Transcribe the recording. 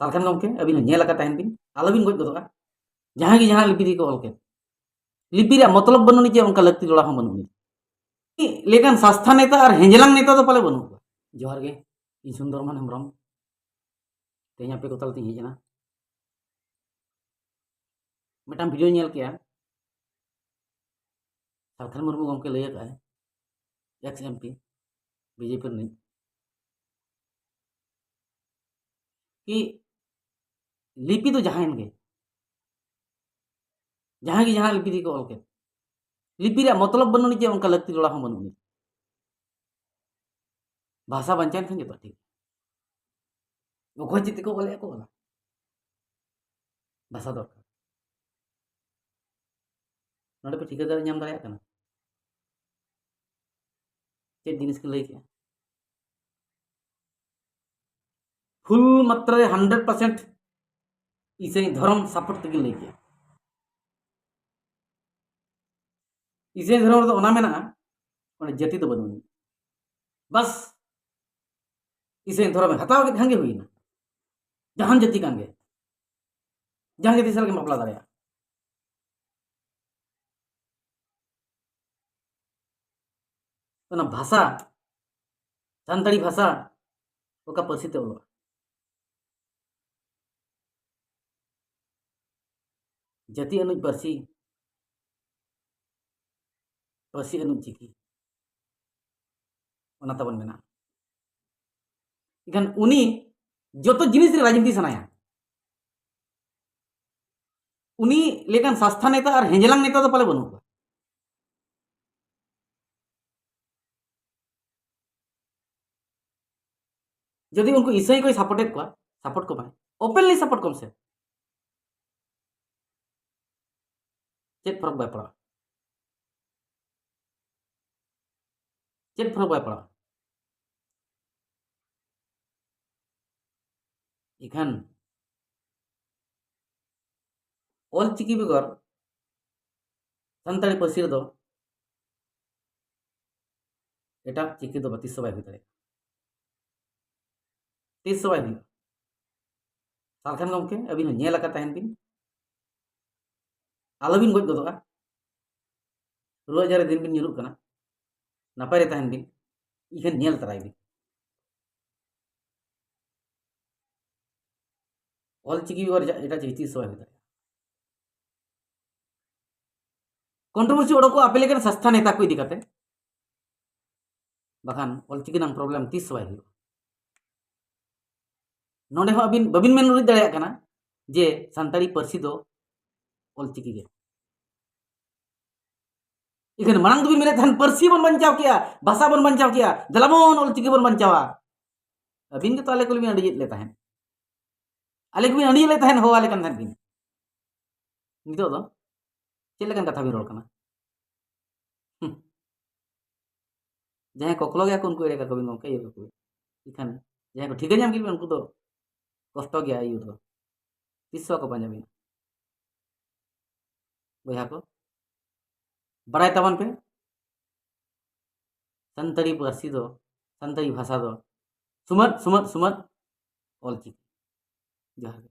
Salkhan गमके अबिन nail आका तहन बिन आलोबिन गज गदोगा जहां की जहां लिपि को ऑल के लिपि रे मतलब बनुनी जे उनका लगती जोड़ा हम बनुनी लेकिन सस्ता नेता और हेंजलांग नेता तो पाले बनु जोहार गे इन सुंदर मान हेम्ब्रम तेज पे को तलती हेजना मिटाम वीडियो नेल के सालखान मुर्मू गमके लय का एक्स एमपी बीजेपी नहीं कि लिपि तो जहां गे जहां की जहां लिपि को ऑल के लिपि रे मतलब बनुनी जे उनका लगती जोड़ा हम बनुनी भाषा बंचान खान जो ठीक चित को बोले को बोला भाषा दरकार नोडे पे ठिकादार नाम दाड़ा कना चेक जिनिस के लय के फुल मात्रा 100% इसे धर्म सपोर्ट तक लय के इसे धर्म तो ओना मेना ओने जाति तो बनुनी बस इसे धर्म हताव के खांगे हुईना जहां जाति कांगे जहां जाति साल के मापला दाड़ा तो भाषा सानताड़ी भाषा ओका पर्सी ते ओलो जाति अनुज पर्सी पर्सी अनुज चिकी ओना तबन मेना इखान उनी जो जिनिस रे राजनीति सनाया उनी लेकिन सस्ता नेता और हेंजलांग नेता तो पाले बनु जदि उनको ईसाई को सपोर्टेड को सपोर्ट को पाए ओपनली सपोर्ट कम से चेक फरक बाय पड़ा चेक फरक बाय पड़ा इखान ऑल चिकी बेगर सानताड़ी पर्सी दो एटा चिकी दो तीस बाय हुई दाड़े तीस बाय हुई सालखान गमके अबिन नेल आका तहन बिन आलोबिन गज गदोगा रुआ जारे दिन बिन nyuruग कना नापाय रे तहन बिन इखान नेल तराय बिन ऑल चिकी बेगर एटा चिकी 30 बाय हुई दाड़े कंट्रोवर्सी ओडको आपे लेकिन सस्ता नेता को इदी काते बाखान ऑल चिकी नाम प्रॉब्लम 30 बाय हुई नोडे हो अबिन बबिन मेन रुज दाड़ा कना जे सानताड़ी पर्सी दो ऑल चिकी गे इखन मांग दुबिन मेरे थान पर्सी बन बंचाव किया भाषा बन बंचाव किया दलाबन ऑल चिकी बन बंचावा अबिन के तो आले कुल बिन अड़ी ले ताहन आले को बिन अड़ी ले ताहन हो आले कन थान बिन नितो दो चेक लेकन कथा बिन रोड कना जहां कोकलो गया उनको एरे का कबिन गमके ये को इखान जहां को ठिका नाम की उनको तो कष्ट गया यू तो 30 को पंजाबी बया को बड़ाई तबन पे सानताड़ी पार्सी दो सानताड़ी भाषा दो सुमत सुमत सुमत ऑल चिकी जहां